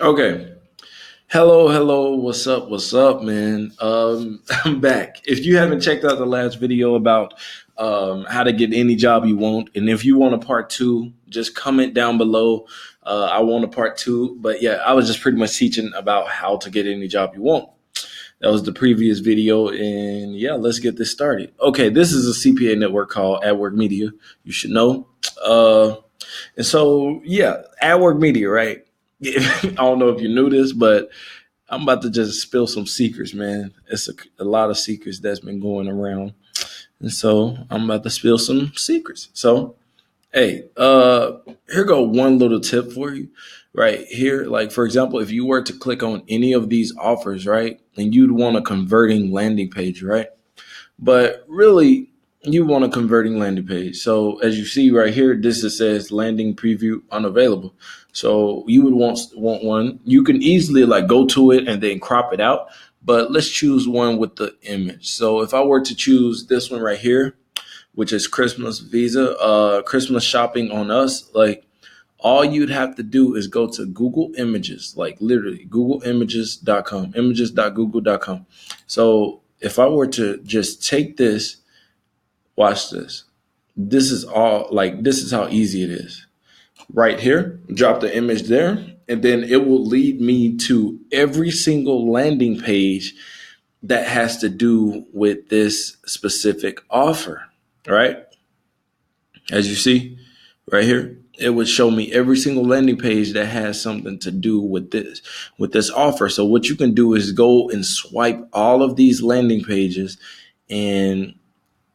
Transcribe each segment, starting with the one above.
Okay. Hello. What's up, man? I'm back. If you haven't checked out the last video about how to get any job you want, and if you want a part two, just comment down below. I want a part two. But yeah, I was just pretty much teaching about how to get any job you want. That was the previous video, and yeah, let's get this started. Okay, this is a CPA network called Adworkmedia. You should know. Uh, and so, yeah, Adworkmedia, right? I don't know if you knew this, but I'm about to just spill some secrets, man. It's a lot of secrets that's been going around. And so I'm about to spill some secrets. So, hey, here go one little tip for you right here. Like, for example, if you were to click on any of these offers, right, and you'd want a converting landing page, right? But really, you want a converting landing page. So as you see right here, this it says landing preview unavailable. So you would want one. You can easily like go to it and then crop it out. But let's choose one with the image. So if I were to choose this one right here, which is Christmas Visa, Christmas shopping on us, like all you'd have to do is go to Google Images, like literally googleimages.com, images.google.com. So if I were to just take this, watch this. This is all like, this is how easy it is. Right here, drop the image there, and then it will lead me to every single landing page that has to do with this specific offer, right? As you see right here, it would show me every single landing page that has something to do with this offer. So what you can do is go and swipe all of these landing pages and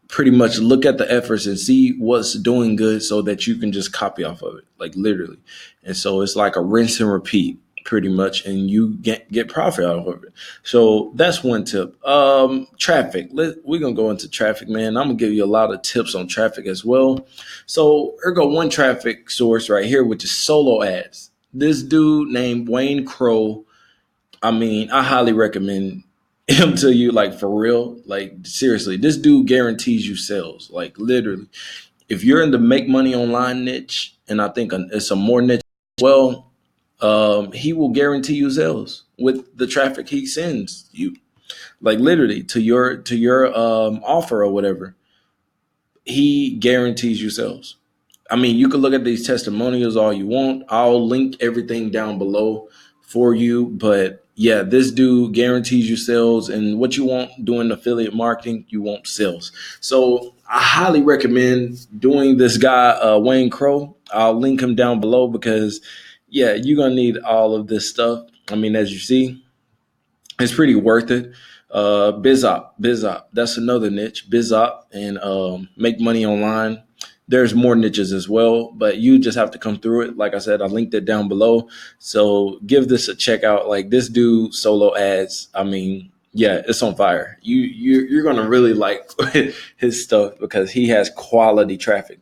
pretty much look at the efforts and see what's doing good so that you can just copy off of it, like literally. And so it's like a rinse and repeat pretty much, and you get profit out of it. So that's one tip. Traffic. We're gonna go into traffic, man. I'm gonna give you a lot of tips on traffic as well. So here go one traffic source right here, which is solo ads. This dude named Wayne Crow, I mean, I highly recommend him to you, like for real. Like seriously, this dude guarantees you sales. Like literally, if you're in the make money online niche, and I think it's a more niche, well, he will guarantee you sales with the traffic he sends you. Like literally to your offer or whatever, he guarantees you sales. I mean, you can look at these testimonials all you want. I'll link everything down below for you. But yeah, this dude guarantees you sales. And what you want doing affiliate marketing, you want sales. So I highly recommend doing this guy, Wayne Crow. I'll link him down below because, yeah, you're going to need all of this stuff. I mean, as you see, it's pretty worth it. Bizop, that's another niche. Bizop and make money online. There's more niches as well, but you just have to come through it. Like I said, I linked it down below. So give this a check out. Like this dude solo ads. I mean, yeah, it's on fire. You're gonna really like his stuff because he has quality traffic.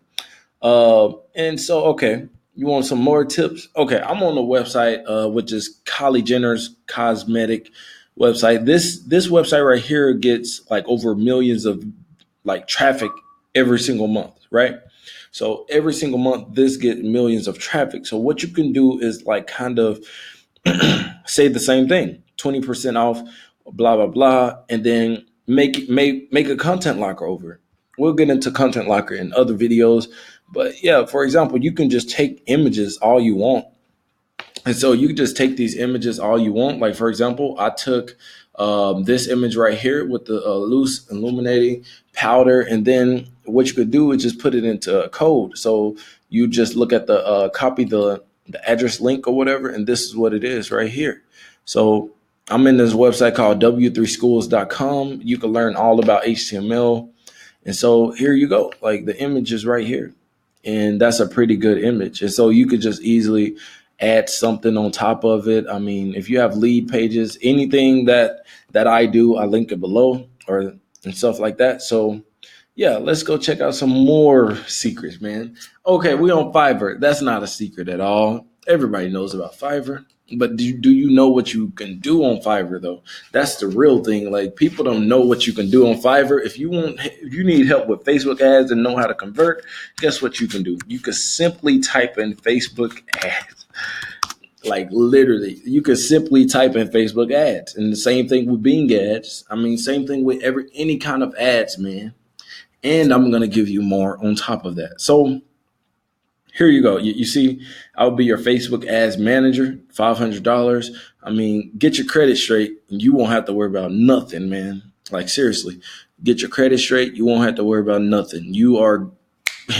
And so okay, you want some more tips? Okay, I'm on the website, which is Kylie Jenner's cosmetic website. This website right here gets like over millions of like traffic every single month, right? So every single month, this gets millions of traffic. So what you can do is like kind of say the same thing, 20% off, blah blah blah, and then make a content locker over it. We'll get into content locker in other videos, but yeah, for example, you can just take images all you want. And so you can just take these images all you want. Like for example, I took this image right here with the loose illuminating powder, and then what you could do is just put it into a code. So you just look at the copy the address link or whatever, and this is what it is right here. So I'm in this website called w3schools.com. You can learn all about HTML. And so here you go, like the image is right here. And that's a pretty good image. And so you could just easily add something on top of it. I mean, if you have lead pages, anything that I do, I link it below or and stuff like that. So yeah, let's go check out some more secrets, man. Okay, we on Fiverr. That's not a secret at all. Everybody knows about Fiverr. But do you know what you can do on Fiverr though? That's the real thing. Like people don't know what you can do on Fiverr. If you need help with Facebook ads and know how to convert, guess what you can do? You can simply type in Facebook ads. Like literally, you could simply type in Facebook ads, and the same thing with Bing ads. I mean, same thing with any kind of ads, man. And I'm gonna give you more on top of that. So here you go. You see, I'll be your Facebook ads manager, $500. I mean, get your credit straight, and you won't have to worry about nothing, man. Like seriously, get your credit straight. You won't have to worry about nothing. You are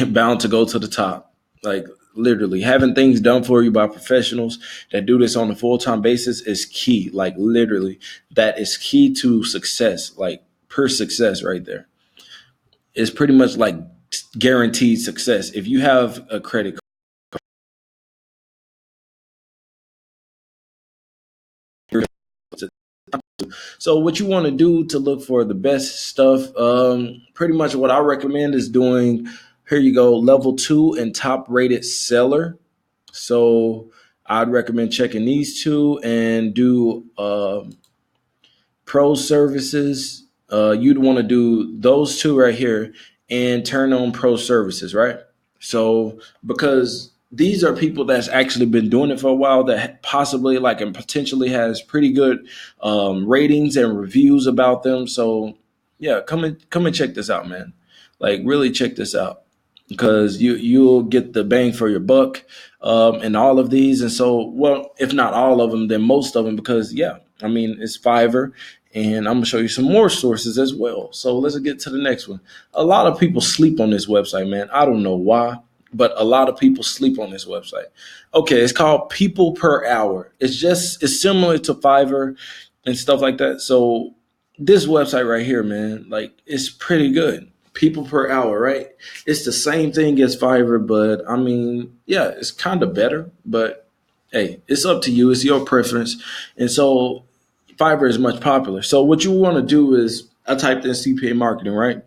bound to go to the top. Like literally, having things done for you by professionals that do this on a full-time basis is key. Like literally, that is key to success. Like per success, right there. It's pretty much like guaranteed success. If you have a credit card, so what you want to do to look for the best stuff, pretty much what I recommend is doing, here you go, level 2 and top rated seller. So I'd recommend checking these two and do pro services. You'd want to do those two right here and turn on pro services, right? So because these are people that's actually been doing it for a while that possibly like and potentially has pretty good ratings and reviews about them. So yeah, come and check this out, man. Like really check this out because you'll get the bang for your buck in all of these. And so, well, if not all of them, then most of them, because yeah, I mean it's Fiverr, and I'm gonna show you some more sources as well. So let's get to the next one. A lot of people sleep on this website, man. I don't know why, but a lot of people sleep on this website. Okay, it's called People Per Hour. It's similar to Fiverr and stuff like that. So this website right here, man, like it's pretty good. People per hour, right? It's the same thing as Fiverr, but I mean, yeah, it's kind of better. But hey, it's up to you. It's your preference. And so Fiverr is much popular. So what you want to do is I typed in CPA marketing, right?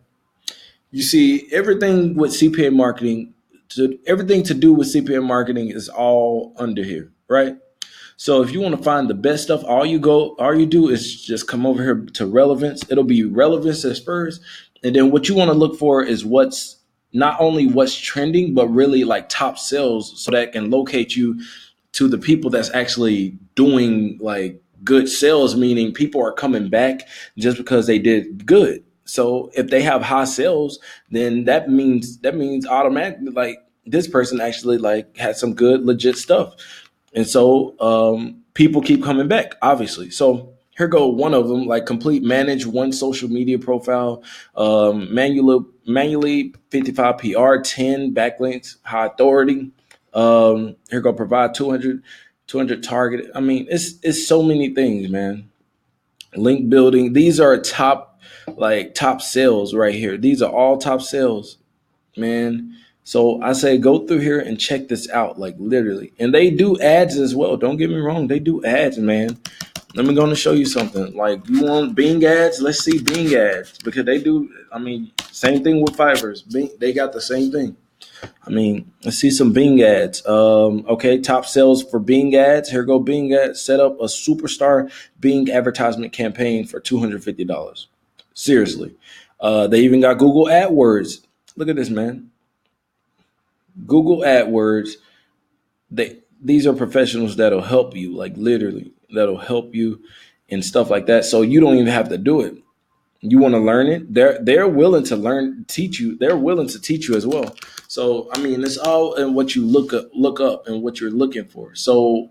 You see everything with CPA marketing, everything to do with CPA marketing is all under here, right? So if you want to find the best stuff, all you do is just come over here to relevance. It'll be relevance as first. And then what you want to look for is what's not only what's trending, but really like top sales so that can locate you to the people that's actually doing like good sales, meaning people are coming back just because they did good. So if they have high sales, then that means automatically like this person actually like had some good legit stuff. And so people keep coming back, obviously. So here go one of them, like complete manage one social media profile, manually 55 PR, 10 backlinks, high authority. Here go provide 200 target. I mean, it's so many things, man. Link building. These are top sales right here. These are all top sales, man. So I say go through here and check this out, like literally. And they do ads as well. Don't get me wrong, they do ads, man. Let me go and show you something. Like you want Bing ads? Let's see Bing ads because they do. I mean, same thing with Fiverr's. Bing, they got the same thing. I mean, let's see some Bing ads. Okay, top sales for Bing ads. Here go Bing ads. Set up a superstar Bing advertisement campaign for $250. Seriously. They even got Google AdWords. Look at this, man. Google AdWords. These are professionals that'll help you, like literally, that'll help you and stuff like that. So you don't even have to do it. You want to learn it. They're willing to teach you. They're willing to teach you as well. So I mean, it's all in what you look up and what you're looking for. So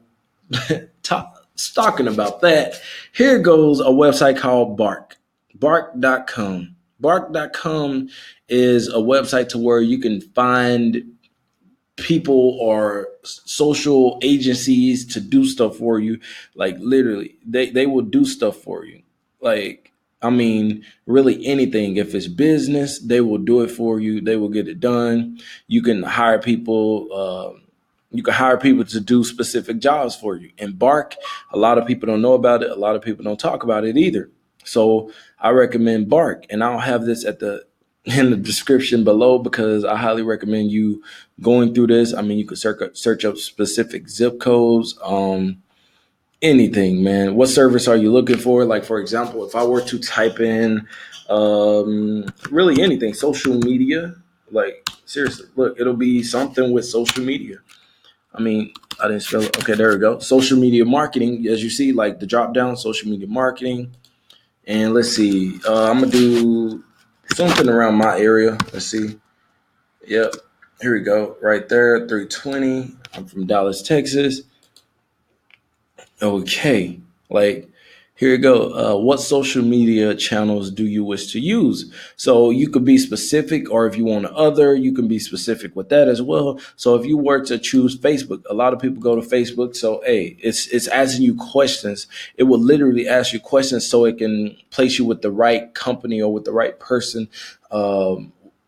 talking about that, here goes a website called Bark. Bark.com. Bark.com is a website to where you can find people or social agencies to do stuff for you. Like literally, they will do stuff for you. Like I mean, really anything. If it's business, they will do it for you. They will get it done. You can hire people. You can hire people to do specific jobs for you. And Bark, a lot of people don't know about it. A lot of people don't talk about it either. So I recommend Bark, and I'll have this in the description below because I highly recommend you going through this. I mean, you could search up specific zip codes, anything, man. What service are you looking for? Like, for example, if I were to type in really anything, social media, like seriously, look, it'll be something with social media. I mean, I didn't spell it. Okay, there we go. Social media marketing, as you see, like the drop down, social media marketing. And let's see, I'm gonna do something around my area. Let's see. Yep, here we go. Right there, 320. I'm from Dallas, Texas. Okay, like here you go. What social media channels do you wish to use? So you could be specific, or if you want other, you can be specific with that as well. So if you were to choose Facebook, a lot of people go to Facebook. So hey, it's asking you questions. It will literally ask you questions so it can place you with the right company or with the right person.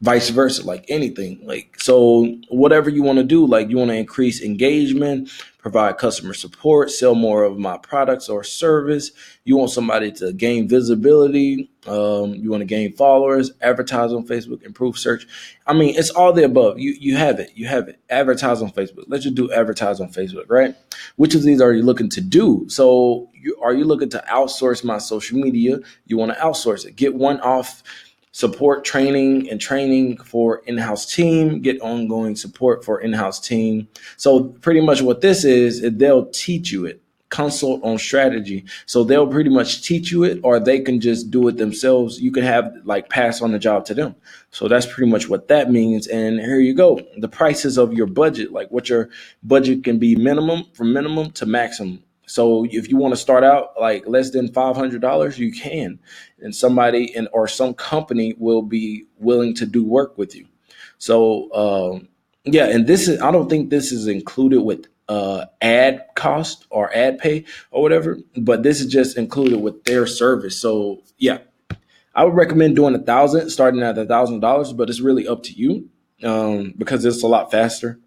Vice versa, like anything. Like so, whatever you want to do, like you want to increase engagement, provide customer support, sell more of my products or service. You want somebody to gain visibility. You want to gain followers, advertise on Facebook, improve search. I mean, it's all the above. You have it. You have it. Advertise on Facebook. Let's just do advertise on Facebook, right? Which of these are you looking to do? So are you looking to outsource my social media? You want to outsource it. Get one off support training for in-house team, get ongoing support for in-house team. So pretty much what this is they'll teach you it, consult on strategy. So they'll pretty much teach you it, or they can just do it themselves. You can have like pass on the job to them. So that's pretty much what that means. And here you go. The prices of your budget, like what your budget can be minimum, from minimum to maximum. So if you want to start out like less than $500, you can, and somebody or some company will be willing to do work with you. So yeah, and this is I don't think this is included with ad cost or ad pay or whatever, but this is just included with their service. So yeah, I would recommend doing starting at $1,000, but it's really up to you because it's a lot faster.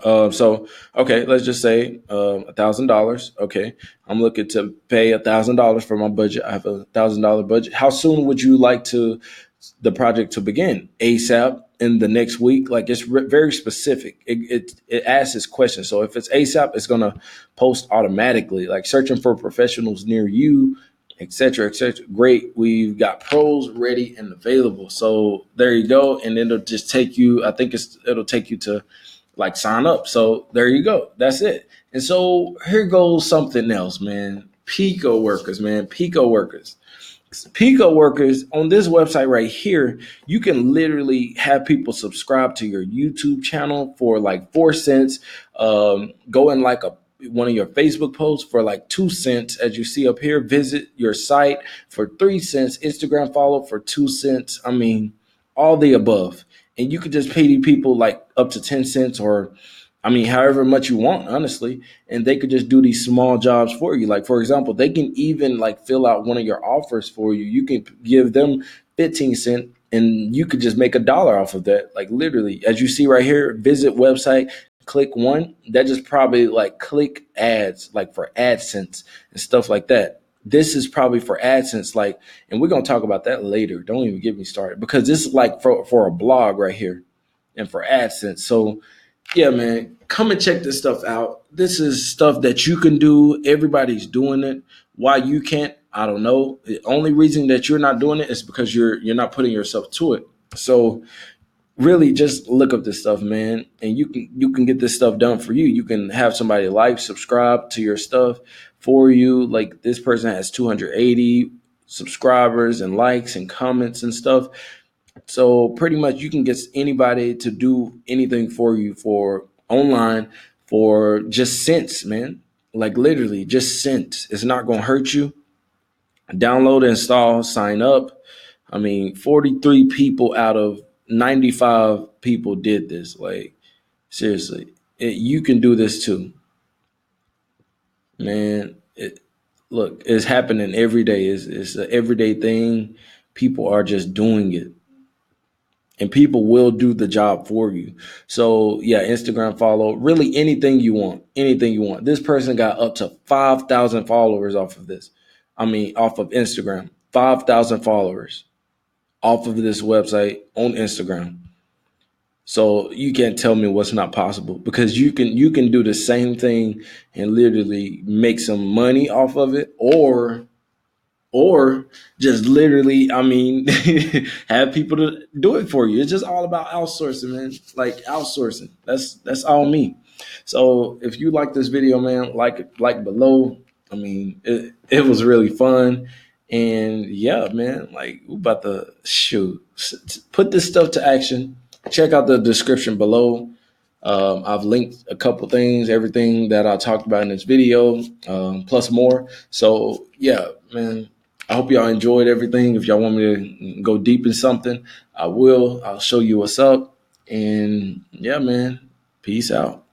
So okay, let's just say $1,000. Okay, I'm looking to pay $1,000 for my budget. I have $1,000 budget. How soon would you like the project to begin? ASAP, in the next week? Like it's very specific. It asks this question. So if it's ASAP, it's gonna post automatically. Like searching for professionals near you, etc., etc. Great, we've got pros ready and available. So there you go, and it'll just take you. I think it'll take you to like sign up. So there you go. That's it. And so here goes something else, man. Pico workers, man. Pico workers. Pico workers on this website right here, you can literally have people subscribe to your YouTube channel for like 4 cents. Go in like one of your Facebook posts for like 2 cents, as you see up here. Visit your site for 3 cents. Instagram follow for 2 cents. I mean, all the above. And you could just pay these people like up to 10 cents, or I mean, however much you want, honestly, and they could just do these small jobs for you. Like, for example, they can even like fill out one of your offers for you. You can give them 15 cents and you could just make $1 off of that. Like literally, as you see right here, visit website, click one, that just probably like click ads, like for AdSense and stuff like that. This is probably for AdSense, like, and we're gonna talk about that later. Don't even get me started because this is like for a blog right here and for AdSense. So yeah, man, come and check this stuff out. This is stuff that you can do. Everybody's doing it. Why you can't, I don't know. The only reason that you're not doing it is because you're not putting yourself to it. So really just look up this stuff, man, and you can get this stuff done for you. You can have somebody like subscribe to your stuff for you. Like this person has 280 subscribers and likes and comments and stuff. So pretty much you can get anybody to do anything for you for online for just cents, man. Like literally just cents. It's not going to hurt you. Download, install, sign up. I mean, 43 people out of 95 people did this. Like seriously, you can do this too, man. Look, it's happening every day. It's an everyday thing. People are just doing it, and people will do the job for you. So yeah, Instagram follow, really anything you want, anything you want. This person got up to 5,000 followers off of this. I mean, off of Instagram, 5,000 followers off of this website on Instagram. So you can't tell me what's not possible, because you can do the same thing and literally make some money off of it, or just literally, I mean, have people to do it for you. It's just all about outsourcing, man. Like outsourcing. That's all me. So if you like this video, man, like below. I mean, it was really fun. And yeah, man, like we about to put this stuff to action. Check out the description below. I've linked a couple things, everything that I talked about in this video, plus more. So yeah, man, I hope y'all enjoyed everything. If y'all want me to go deep in something, I will. I'll show you what's up. And yeah, man, peace out.